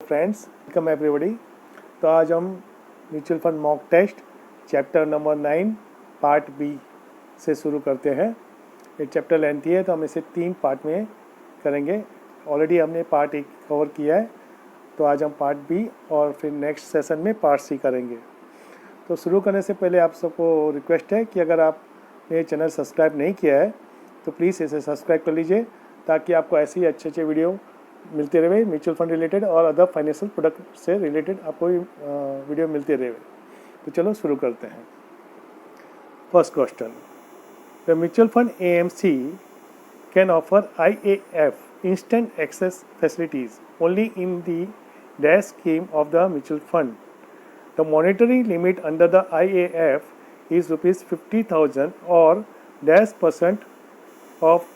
Friends, welcome everybody. तो आज हम mutual fund mock test chapter number 9 part B से शुरू करते हैं। ये चैप्टर लेंथी है तो हम इसे 3 पार्ट में करेंगे। ऑलरेडी हमने पार्ट 1 कवर किया है, तो आज हम पार्ट बी और फिर नेक्स्ट सेशन में पार्ट सी करेंगे। तो शुरू करने से पहले आप सबको रिक्वेस्ट है कि अगर आपने चैनल सब्सक्राइब नहीं किया है तो प्लीज़ इसे सब्सक्राइब कर लीजिए, ताकि आपको ऐसे ही अच्छे वीडियो मिलते रहे, म्यूचुअल फंड रिलेटेड और अदर फाइनेंशियल प्रोडक्ट से रिलेटेड आपको वीडियो मिलते रहे। तो चलो शुरू करते हैं। First question, the mutual fund AMC can offer IAF instant access facilities only in the dash scheme of the mutual fund. The monetary limit under the IAF is ₹50,000 और -% of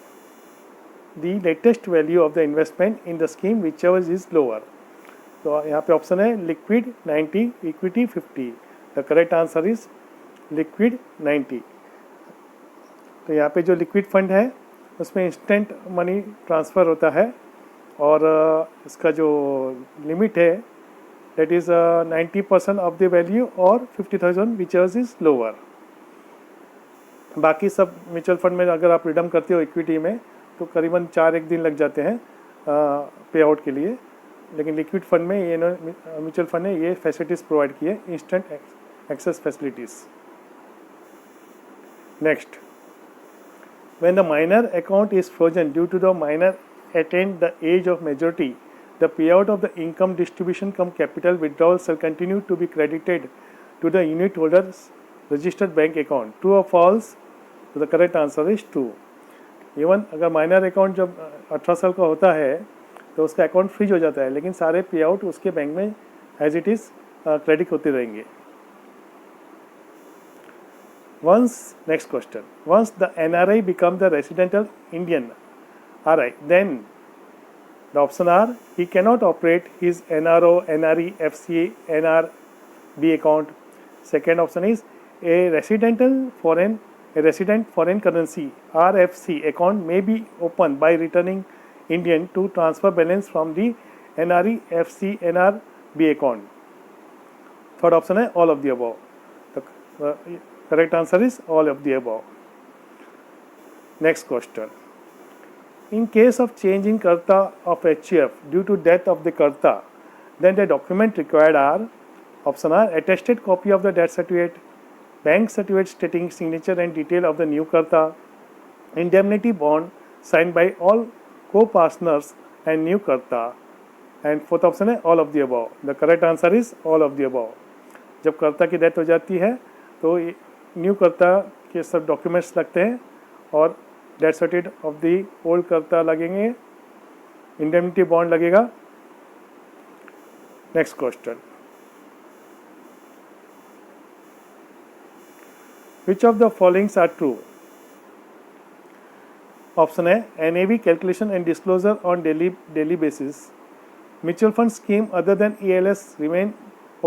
the latest value of the investment in the scheme whichever is lower। तो यहाँ पे option है liquid 90, equity 50। The correct answer is liquid 90। तो यहाँ पे जो liquid fund है उसमें इंस्टेंट मनी ट्रांसफ़र होता है और इसका जो लिमिट है that is 90% of the value और 50,000 whichever इज लोअर। बाकी सब म्यूचुअल फंड में अगर आप रिडम करते हो इक्विटी में तो करीबन 4-1 दिन लग जाते हैं पे आउट के लिए, लेकिन लिक्विड फंड में ये म्यूचुअल फंड ने ये फैसिलिटीज़ प्रोवाइड की है, instant access facilities. Next, when the minor account is frozen due to the minor attend the age of majority, the pay out of the income distribution cum capital withdrawal shall continue to be credited to the unit holders registered bank account. True और false? तो the correct answer is true. Even अगर minor account जब 18 साल का होता है तो उसका अकाउंट फ्रीज हो जाता है, लेकिन सारे पे आउट उसके बैंक में एज इट इज़ क्रेडिट होते रहेंगे। Next question, once the NRI become the residential Indian RI, then the option are he cannot operate his NRO, NRE, FCA, NRB account. Second option is a resident foreign currency RFC account may be opened by returning Indian to transfer balance from the NRE, FC, NRB account. Third option है all of the above. The correct answer is all of the above. Next question. In case of change in Karta of HUF due to death of the Karta, then the document required are option are attested copy of the death certificate, bank certificate stating signature and detail of the new Karta, indemnity bond signed by all co-partners and new Karta, and fourth option है all of the above. The correct answer is all of the above. जब कर्ता की death हो जाती है तो new कर्ता के सब डॉक्यूमेंट्स लगते हैं और death certificate of the old कर्ता लगेंगे, इंडेमनिटी बॉन्ड लगेगा। Next question, Which of the following are true? Option है NAV calculation and disclosure on daily basis. Mutual fund scheme other than ELS remain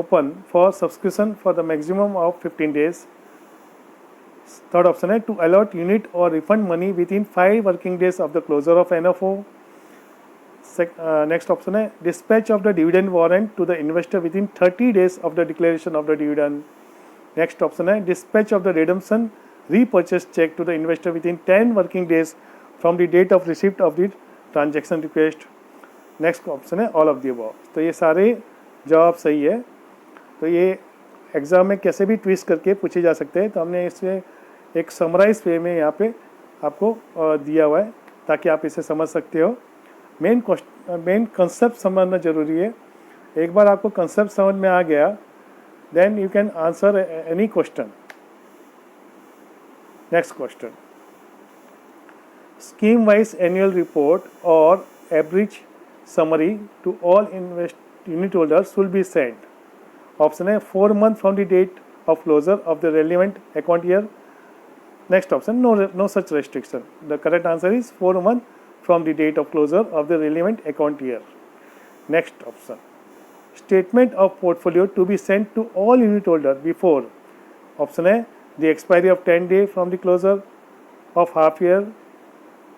open for subscription for the maximum of 15 days. Third option है to allot unit or refund money within 5 working days of the closure of NFO. Next option है dispatch of the dividend warrant to the investor within 30 days of the declaration of the dividend. Next option है dispatch of the redemption repurchase cheque to the investor with in 10 working days from the date of receipt of the transaction request. Next option है all of the above. तो ये सारे जवाब सही है। तो ये एग्ज़ाम में कैसे भी ट्विस्ट करके पूछे जा सकते हैं, तो हमने इसमें एक समराइज वे में यहाँ पे आपको दिया हुआ है ताकि आप इसे समझ सकते हो। मेन कंसेप्ट समझना ज़रूरी है। एक बार आपको कंसेप्ट समझ में आ गया then you can answer any question. Next question, scheme wise annual report or average summary to all unit holders will be sent. Option है 4 months from the date of closure of the relevant account year. Next option, no such restriction. The correct answer is 4 months from the date of closure of the relevant account year. Next option, statement of portfolio to be sent to all unit holder before option है the expiry of 10 days from the closure of half year.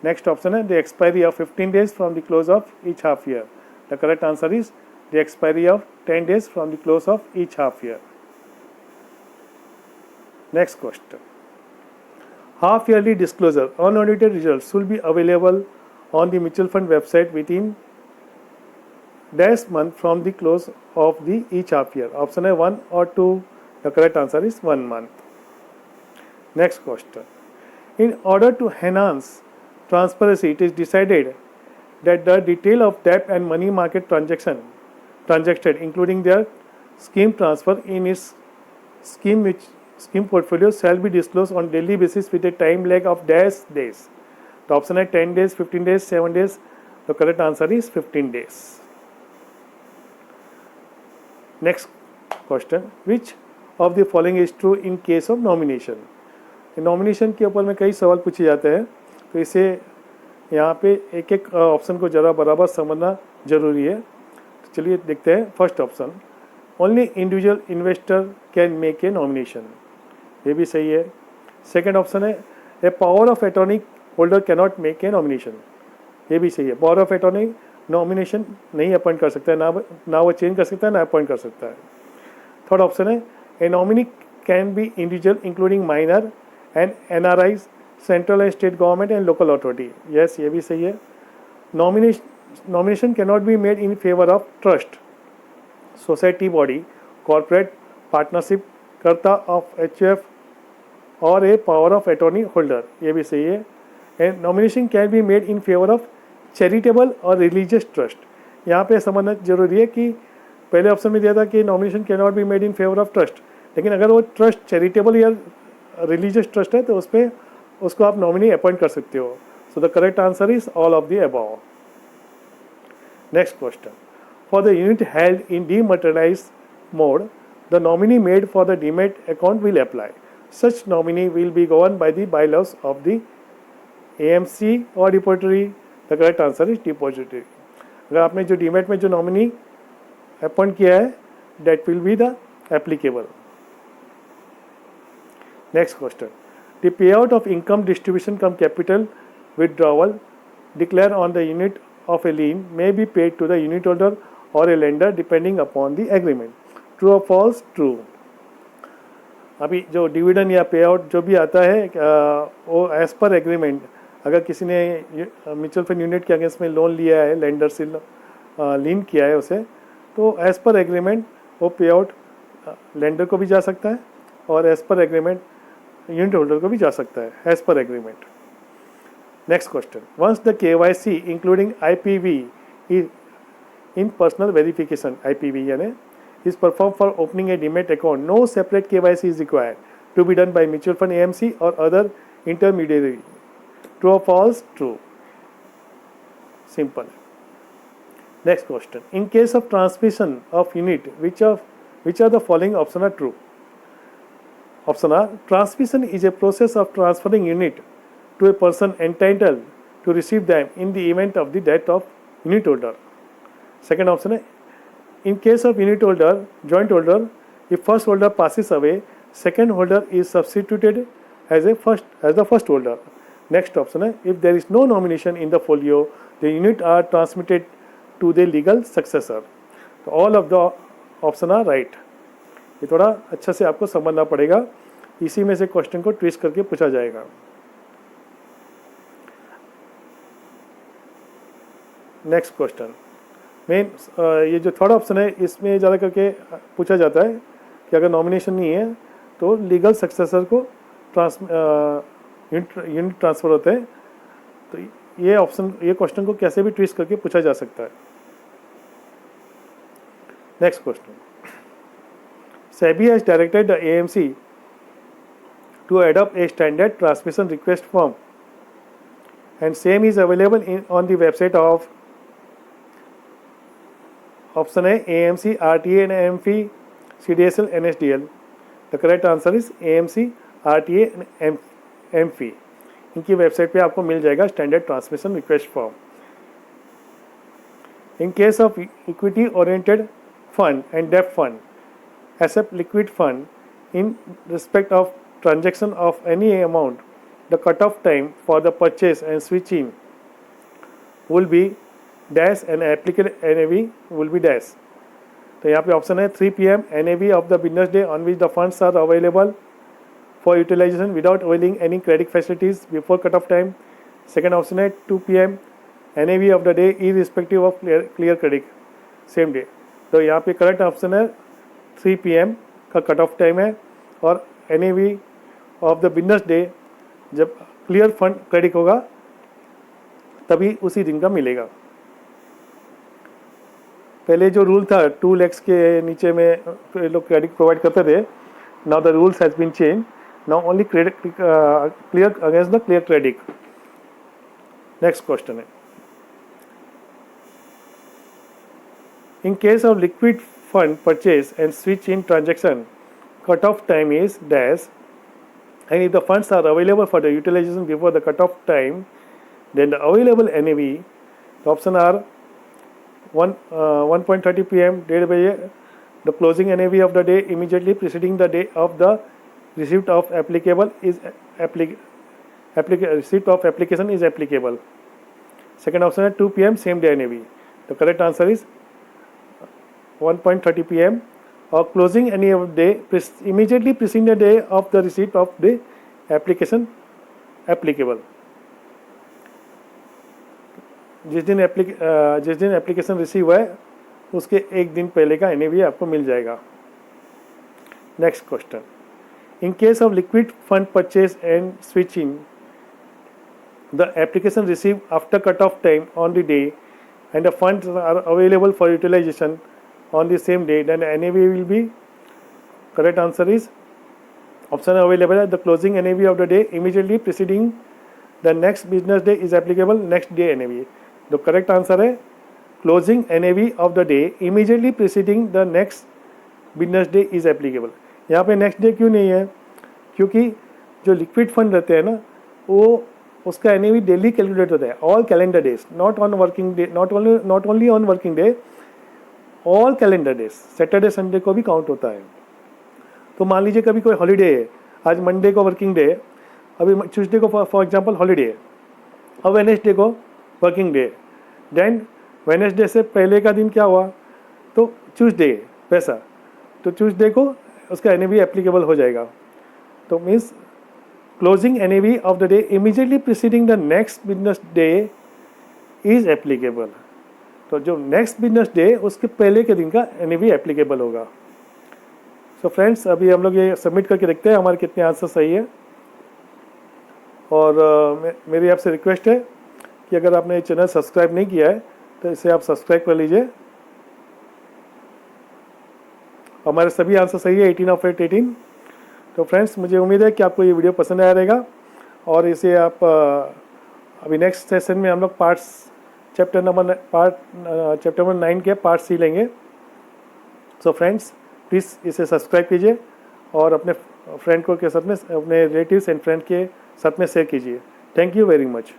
Next option है the expiry of 15 days from the close of each half year. The correct answer is the expiry of 10 days from the close of each half year. Next question. Half yearly disclosure. Unaudited results will be available on the mutual fund website within dash month from the close of the each half year. Option है 1 or 2. The correct answer is 1 month. Next question. In order to enhance transparency, it is decided that the detail of debt and money market transacted, including their scheme transfer in its scheme portfolio, shall be disclosed on daily basis with a time lag of dash days. The option है 10 days, 15 days, 7 days. The correct answer is 15 days. Next question. Which of the following is true in case of nomination? Nomination के ऊपर में कई सवाल पूछे जाते हैं, तो इसे यहाँ पे एक एक ऑप्शन को ज़रा बराबर समझना ज़रूरी है. तो चलिए देखते हैं. First option, only individual investor can make a nomination, ये भी सही है. सेकंड ऑप्शन है a power of attorney holder can not make a nomination, ये भी सही है. पावर ऑफ अटॉर्नी नॉमिनेशन नहीं अपॉइंट कर सकता है, ना वो चेंज कर सकता है, ना अपॉइंट कर सकता है. थर्ड ऑप्शन है ए nominee can be individual including minor and NRIs, central and state government and local authority. Yes, ये भी सही है. Nomination can not be made in favour of trust, society, body, corporate, partnership, कर्ता of HUF और ए power of attorney holder, ये भी सही है. And nomination can be made in favour of charitable और रिलीजियस ट्रस्ट. यहाँ पे समझना जरूरी है कि पहले ऑप्शन में दिया था कि nomination can not be made in favour of trust, लेकिन अगर वो ट्रस्ट चैरिटेबल या रिलीजियस ट्रस्ट है तो उसको आप नॉमिनी अपॉइंट कर सकते हो. So the correct answer is all of the above. Next question. For the unit held in dematerialise mode, the nominee made for the demat account will apply. Such nominee will be govern by the bylaws of the AMC और depository. The correct answer is depository. अगर आपने जो demat में जो nominee appoint किया है, that will be the applicable. Next question. The payout of income distribution cum capital withdrawal declared on the unit of a lien may be paid to the unit holder or a lender depending upon the agreement. True or false? True. अभी जो dividend या पे out जो भी आता है वो as per agreement, अगर किसी ने म्यूचुअल फंड यूनिट के अगेंस्ट में लोन लिया है, लेंडर से लीन किया है उसे, तो एज पर एग्रीमेंट वो पे आउट लेंडर को भी जा सकता है और as per agreement unit holder को भी जा सकता है, as per agreement. Next question. Once the KYC including IPV in personal verification, IPV यानी is performed for opening a demat account, no separate KYC is required to be done by mutual fund AMC or other intermediary. True or false? True. Simple. Next question. In case of transmission of unit, which are the following option are true? Option A, transmission is a process of transferring unit to a person entitled to receive them in the event of the death of unit holder. Second option है, in case of unit holder, joint holder, if first holder passes away, second holder is substituted as the first holder. Next option है, if there is no nomination in the folio, the unit are transmitted to the legal successor. So all of the option are right. ये थोड़ा अच्छा से आपको समझना पड़ेगा, इसी में से क्वेश्चन को ट्विस्ट करके पूछा जाएगा. Next question. मेन ये जो थर्ड ऑप्शन है इसमें ज़्यादा करके पूछा जाता है कि अगर नॉमिनेशन नहीं है तो लीगल सक्सेसर को यूनिट ट्रांसफ़र होते हैं. तो ये क्वेश्चन को कैसे भी ट्विस्ट करके पूछा जा सकता है. Next question. SEBI has directed the AMC to adopt a standard transmission request form and same is available on the website of option A, AMC, RTA and AMFI, CDSL, NSDL. The correct answer is AMC, RTA and AMFI. इनकी website पे आपको मिल जाएगा standard transmission request form. In case of equity oriented fund and डेब्ट fund except liquid fund in respect of transaction of any amount, the cutoff time for the purchase and switching will be dash and applicable NAV will be dash. तो यहाँ पे option है 3 PM NAV of the business day on which the funds are available for utilisation without availing any credit facilities before cut off time. Second option है 2 PM NAV of the day irrespective of clear credit same day. तो यहाँ पे correct option है 3 PM का cut off time है और NAV of the business day जब clear fund credit होगा तभी उसी दिन का मिलेगा। पहले जो रूल था 2 लाख के नीचे में लोग क्रेडिट प्रोवाइड करते थे। Now the rules has been change, now only credit clear against the clear credit. Next question है, in case of liquid fund purchase and switch in transaction cut off time is dash and if the funds are available for the utilization before the cut-off time, then the available NAV, the option are 1.30 PM divided by the closing NAV of the day immediately preceding the day of the receipt of applicable is receipt of application is applicable. Second option is 2 PM same day NAV. The correct answer is 1.30 PM or closing any of day immediately preceding the day of the receipt of the application applicable. जिस दिन application receive हुआ है उसके एक दिन पहले का NAV आपको मिल जाएगा। Next question, in case of liquid fund purchase and switching the application receive after cut off time on the day and the funds are available for utilisation on the same day, then NAV will be, correct answer is option available at the closing NAV of the day immediately preceding the next business day is applicable next day NAV. The correct answer है closing NAV of the day immediately preceding the next business day is applicable. यहाँ पे next day क्यों नहीं है? क्योंकि जो liquid fund रहते हैं ना वो उसका NAV डेली कैलकुलेट होता है, all calendar days, not on working day, not only on working day, all calendar days, Saturday Sunday को भी काउंट होता है। तो मान लीजिए कभी कोई हॉलीडे है, आज मंडे को वर्किंग डे है, अभी ट्यूसडे को फॉर एग्जांपल हॉलीडे है और वेडनेसडे को वर्किंग डे, देन वेडनेसडे से पहले का दिन क्या हुआ तो ट्यूसडे पैसा, तो ट्यूसडे को उसका NAV एप्लीकेबल हो जाएगा। तो means closing NAV of the day immediately preceding the next business day is applicable. तो जो नेक्स्ट बिजनेस डे उसके पहले के दिन का NAV एप्लीकेबल होगा। सो फ्रेंड्स, अभी हम लोग ये सबमिट करके देखते हैं हमारे कितने आंसर सही है। और मेरी आपसे रिक्वेस्ट है कि अगर आपने ये चैनल सब्सक्राइब नहीं किया है तो इसे आप सब्सक्राइब कर लीजिए। हमारे सभी आंसर सही है, 18 of 18। तो फ्रेंड्स, मुझे उम्मीद है कि आपको ये वीडियो पसंद आया रहेगा और इसे आप अभी नेक्स्ट सेशन में हम लोग चैप्टर नंबर 9 के पार्ट C लेंगे। सो फ्रेंड्स, प्लीज़ इसे सब्सक्राइब कीजिए और अपने फ्रेंड को के साथ में, अपने रिलेटिव्स एंड फ्रेंड के साथ में शेयर कीजिए। Thank you very much.